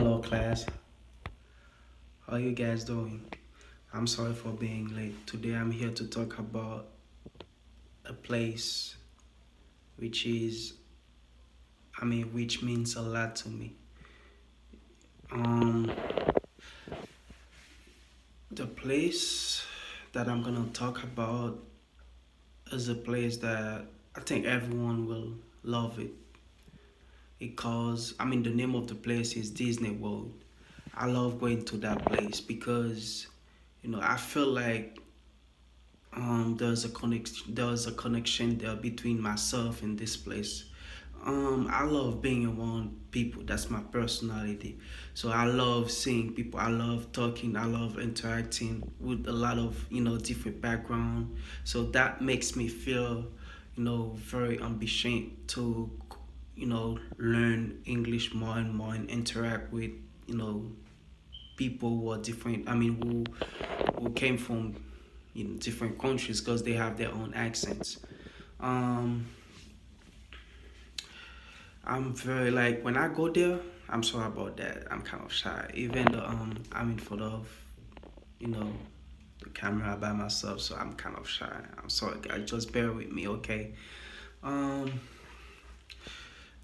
Hello, class. How you guys doing? I'm sorry for being late. Today I'm here to talk about a place which is, which means a lot to me. Um, the place that I'm gonna talk about is a place that I think everyone will love it because the name of the place is Disney World. I love going to that place because I feel like there's a connection there between myself and this place. I love being around people. That's my personality. So I love seeing people. I love talking. I love interacting with a lot of different background. So that makes me feel very ambitious to learn English more and more and interact with you know people who are different. Who came from different countries because they have their own accents. Um, I'm very like when I go there. I'm sorry about that. I'm kind of shy, even though I'm in front of you know the camera by myself, so I'm kind of shy. I'm sorry, guys. Just bear with me, okay? Um,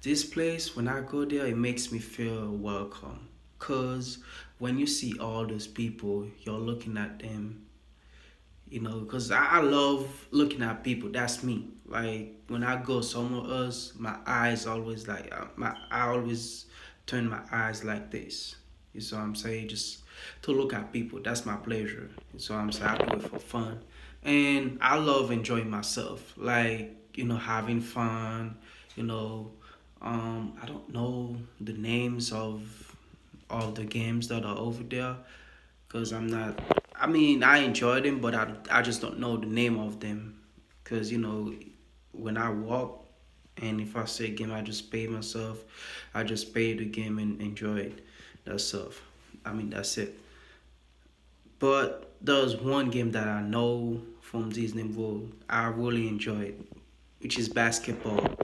this place when I go there, it makes me feel welcome. Cause when you see all those people, you're looking at them because I love looking at people. That's me. Like when I go somewhere else, my eyes always like I always turn my eyes like this. You see what I'm saying? Just to look at people. That's my pleasure. You see what I'm saying? I do it for fun, and I love enjoying myself. Like having fun. You know, I don't know the names of the games that are over there because I'm not. I enjoy them, but I just don't know the name of them because when I walk and if I say game, I just pay myself. I just pay the game and enjoy it. That's stuff. That's it. But there's one game that I know from Disney World I really enjoy it, which is basketball.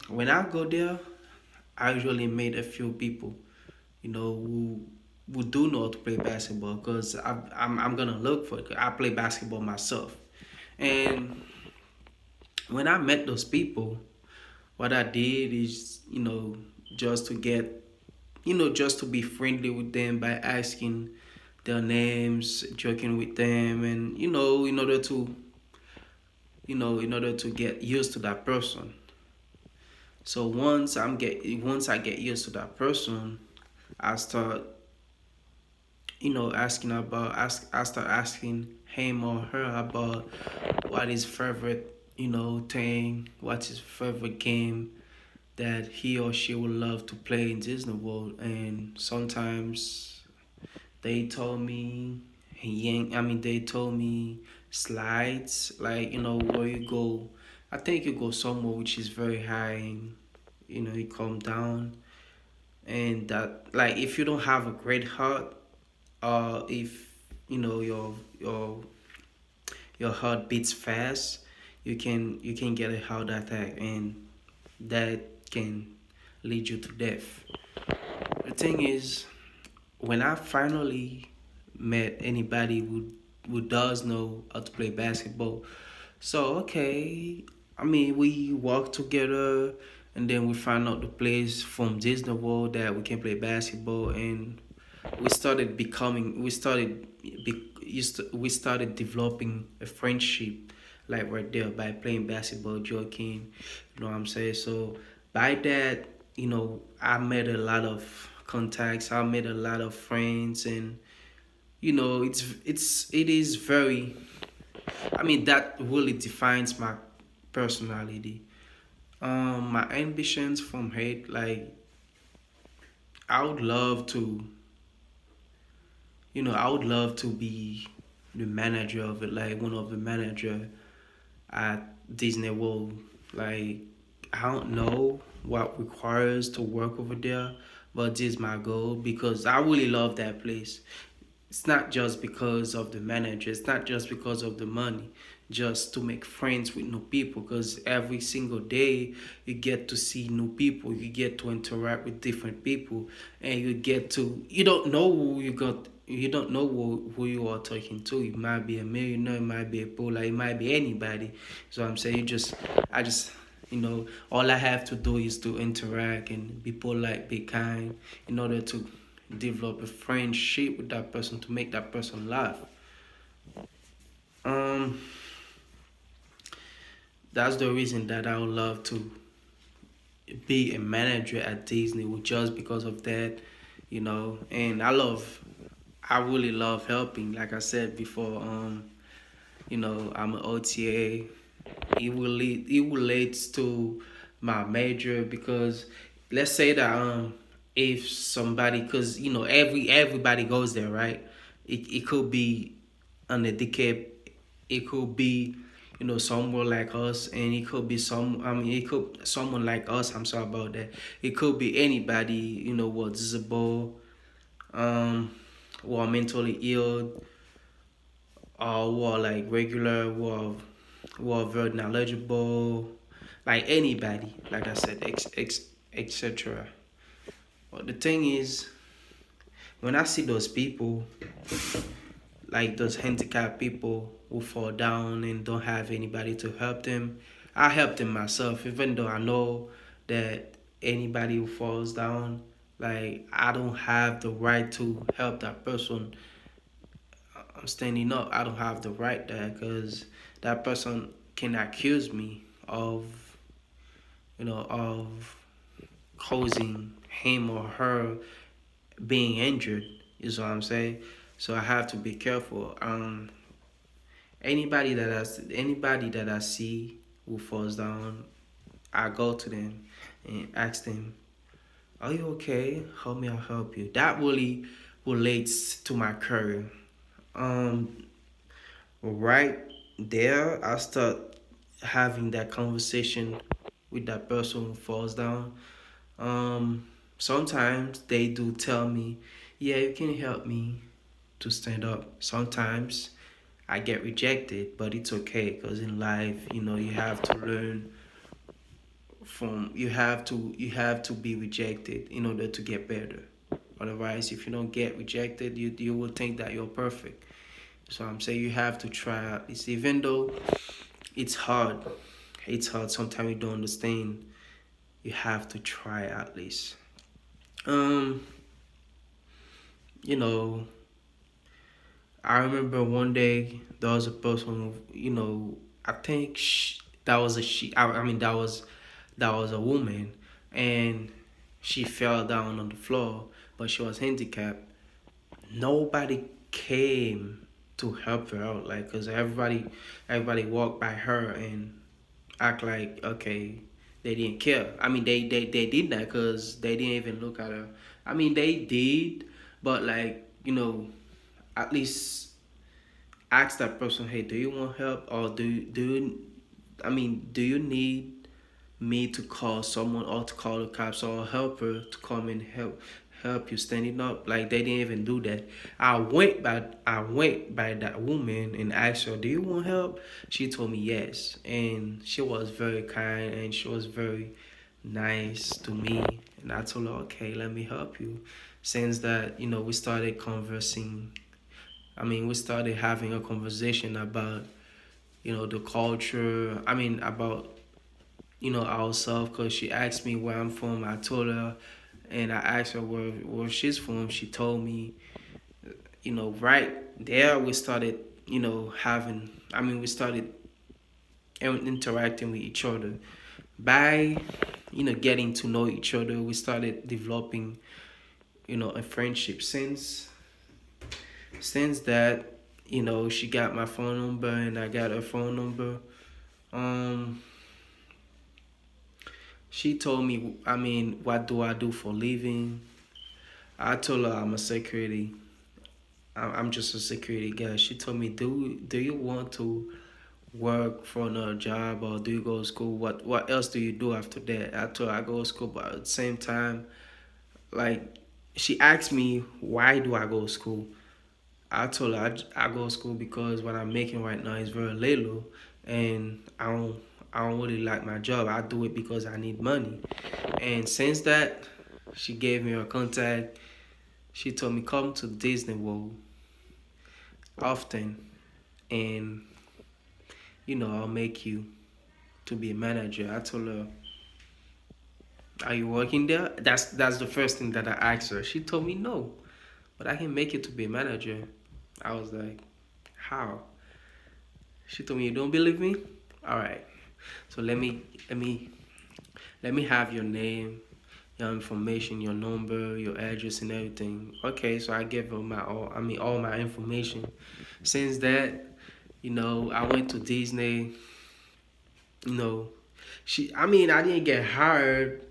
When I go there, I usually meet a few people who do know how to play basketball because I'm gonna look for it. I play basketball myself, and when I met those people, what I did is just to get just to be friendly with them by asking their names, joking with them, and in order to get used to that person. So once I get used to that person, I start I start asking him or her about what his favorite thing, what's his favorite game that he or she would love to play in Disney World. And sometimes they told me they told me slides, like where you go. I think you go somewhere which is very high and you come down, and that, like, if you don't have a great heart, or if your heart beats fast, you can get a heart attack, and that can lead you to death. The thing is, when I finally met anybody who does know how to play basketball, so okay, we walk together, and then we find out the place from Disney World that we can play basketball, and we started developing a friendship, like right there, by playing basketball, joking. You know what I'm saying? So by that, I made a lot of contacts. I made a lot of friends, and it is very. That really defines my personality. My ambitions from hate, like I would love to I would love to be the manager of it, like one of the manager at Disney World. Like, I don't know what requires to work over there, but this is my goal because I really love that place. It's not just because of the manager. It's not just because of the money. just to make friends with new people, because every single day you get to see new people, you get to interact with different people, and you don't know you don't know who you are talking to. It might be a millionaire, it might be a poor, it might be anybody. So I'm saying, I just, all I have to do is to interact and be polite, be kind, in order to develop a friendship with that person, to make that person laugh. Um, that's the reason that I would love to be a manager at Disney, just because of that, And I really love helping. Like I said before, I'm an OTA. It relates to my major, because let's say that if somebody, because everybody goes there, right? It could be uneducated, it could be someone like us, and it could be it could someone like us. I'm sorry about that. It could be anybody, what's disabled, um who are mentally ill, or who are like regular, who are very knowledgeable, like anybody, like I said, etc. But the thing is, when I see those people, like those handicapped people who fall down and don't have anybody to help them, I help them myself, even though I know that anybody who falls down, like I don't have the right to help that person. I'm standing up. I don't have the right there, because that person can accuse me of, of causing him or her being injured. Is what I'm saying. So I have to be careful. Anybody that I see who falls down, I go to them and ask them, "Are you okay? Help me, I'll help you." That really relates to my career. Um, right there, I start having that conversation with that person who falls down. Sometimes they do tell me, "Yeah, you can help me to stand up." Sometimes I get rejected, but it's okay, because in life, you have to learn from you have to be rejected in order to get better. Otherwise, if you don't get rejected, you will think that you're perfect. So I'm saying you have to try at least, even though it's hard. It's hard. Sometimes you don't understand. You have to try at least. Um, you know, I remember one day there was a person, I think that was a she. I mean, that was a woman, and she fell down on the floor, but she was handicapped. Nobody came to help her out, like, cause everybody walked by her and act like, okay, they didn't care. I mean, they did that because they didn't even look at her. I mean, they did, but like, at least ask that person, hey, do you want help, or do you need me to call someone, or to call the cops, or a helper to come and help you standing up? Like, they didn't even do that. I went by that woman and asked her, do you want help? She told me yes, and she was very kind, and she was very nice to me. And I told her, okay, let me help you. Since that, we started conversing. We started having a conversation about, the culture. About, ourselves, because she asked me where I'm from. I told her, and I asked her where she's from. She told me, right there we started, having, we started interacting with each other. By, getting to know each other, we started developing, a friendship. Since that, she got my phone number and I got her phone number. Um, she told me, what do I do for a living? I told her I'm a security. I'm just a security guy. She told me, do you want to work for another job, or do you go to school? What else do you do after that? I told her I go to school, but at the same time, like, she asked me, why do I go to school? I told her I go to school because what I'm making right now is very little. and I don't really like my job. I do it because I need money. And since that, she gave me her contact. She told me come to Disney World often, and I'll make you to be a manager. I told her, "Are you working there?" That's the first thing that I asked her. She told me no, but I can make you to be a manager. I was like, how? She told me you don't believe me. All right, so let me have your name, your information, your number, your address, and everything. Okay, so I gave her all my information. Since that, I went to Disney. You know, I didn't get hired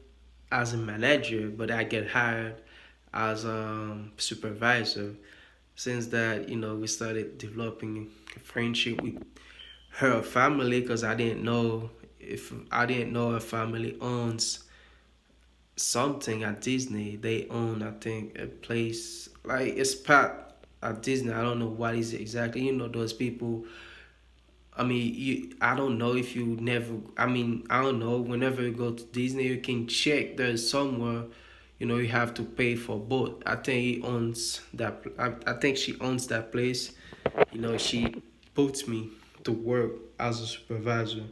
as a manager, but I get hired as a supervisor. Since that, we started developing a friendship with her family because I didn't know her family owns something at Disney. They own, I think, a place like a spot at Disney. I don't know what is it exactly. Those people. I don't know if you never. I don't know. Whenever you go to Disney, you can check. There's somewhere, you have to pay for both. I think he owns that. I think she owns that place. She puts me to work as a supervisor.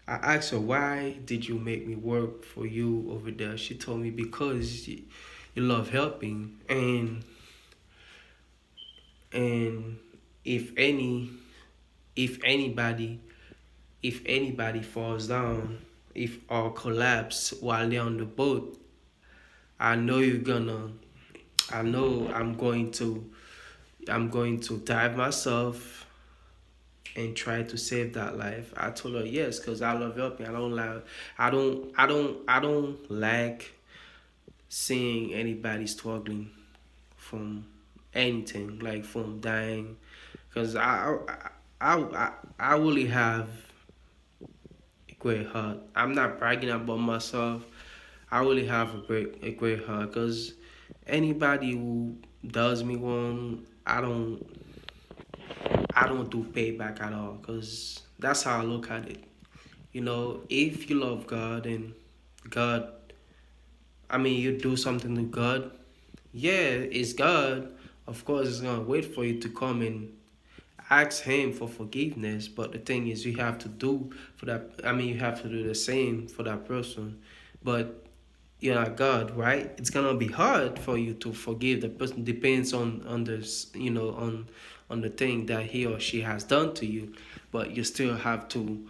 I asked her, why did you make me work for you over there? She told me because you love helping, and if any if anybody if anybody falls down, if or collapse while they're on the boat, I know you're gonna I know I'm going to dive myself and try to save that life. I told her yes, because I love helping. I don't like seeing anybody struggling from anything, like from dying, because I really have a great heart. I'm not bragging about myself. I really have a great heart, because anybody who does me wrong, I don't do payback at all, because that's how I look at it. If you love God and God, you do something to God, yeah, it's God. Of course, it's gonna wait for you to come and ask Him for forgiveness. But the thing is, you have to do for that. You have to do the same for that person. But you're not God, right? It's gonna be hard for you to forgive the person. Depends on this, on the thing that he or she has done to you. But you still have to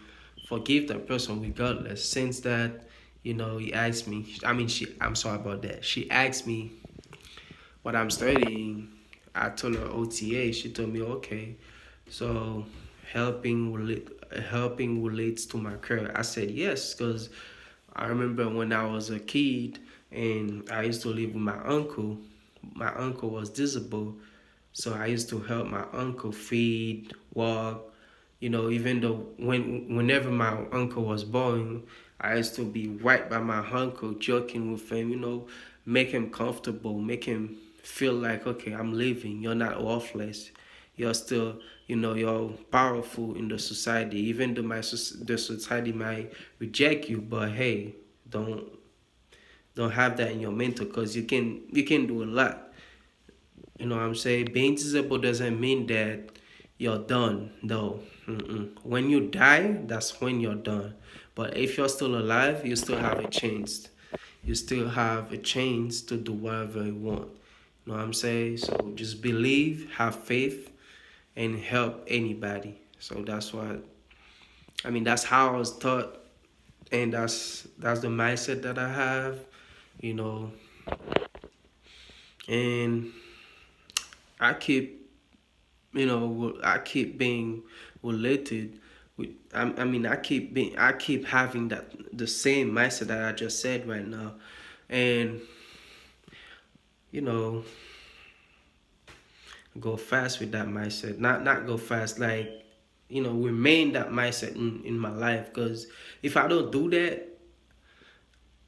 forgive that person regardless. Since that, he asked me. She. I'm sorry about that. She asked me what I'm studying. I told her OTA. She told me okay. So helping relates to my career. I said yes, because I remember when I was a kid and I used to live with my uncle. My uncle was disabled, so I used to help my uncle feed, walk. Even though whenever my uncle was born, I used to be right by my uncle, joking with him. Make him comfortable, make him feel like, okay, I'm living. You're not worthless. You're still, you're powerful in the society. Even though the society might reject you, but hey, don't don't have that in your mental, because you can do a lot. What I'm saying? Being disabled doesn't mean that you're done, though. When you die, that's when you're done. But if you're still alive, you still have a chance. You still have a chance to do whatever you want. What I'm saying? So just believe, have faith, and help anybody. So that's how I was taught, and that's the mindset that I have. You know, and I keep I keep being related with. I keep having the same mindset that I just said right now, and you know go fast with that mindset. Not go fast, like remain that mindset in my life. Because if I don't do that,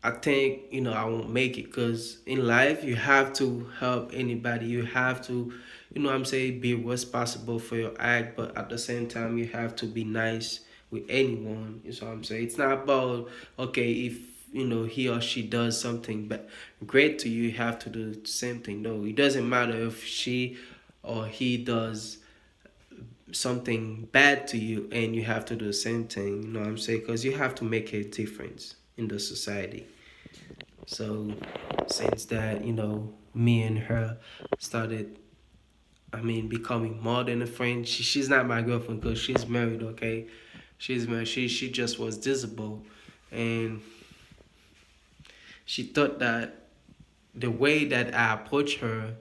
I think I won't make it. Because in life you have to help anybody. You have to, be responsible for your act, but at the same time you have to be nice with anyone. You know what I'm saying? It's not about, okay, if he or she does something but great to you, you have to do the same thing. No, it doesn't matter if she or he does something bad to you and you have to do the same thing. You know what I'm saying? Because you have to make a difference in the society. So since that, me and her started, I mean, becoming more than a friend. She's not my girlfriend because she's married. Okay, she's married. She just was disabled, and she thought that the way that I approach her,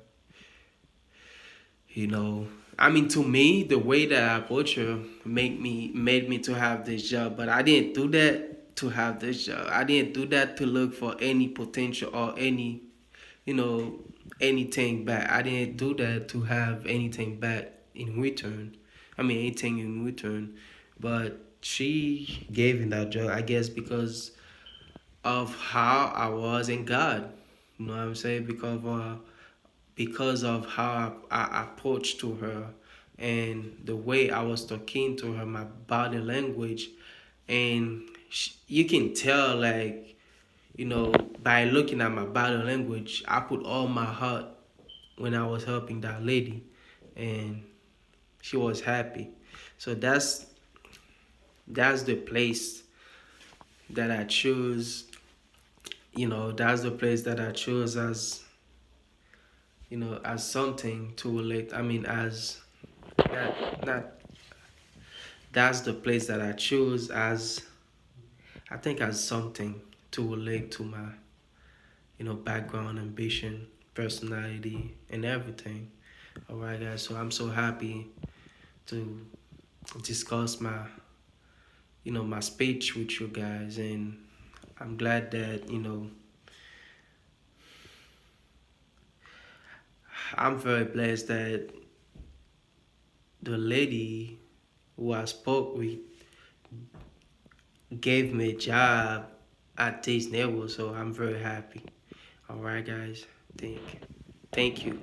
you know, I mean, to me, the way that I approach her made me to have this job. But I didn't do that to have this job. I didn't do that to look for any potential or any, you know, anything back. I didn't do that to have anything back in return. I mean, anything in return. But she gave me that job, I guess, because of how I was in God. You know what I'm saying? Because of how I approached to her and the way I was talking to her, my body language, and you can tell, like, by looking at my body language, I put all my heart when I was helping that lady, and she was happy. So that's the place that I choose. That's the place that I chose as as something to relate. I mean, as not that's the place that I choose as, I think, as something to relate to my background, ambition, personality, and everything. All right, guys. So I'm so happy to discuss my speech with you guys, and I'm glad that I'm very blessed that the lady who I spoke with gave me a job at Taste Network, so I'm very happy. All right, guys. Thank you.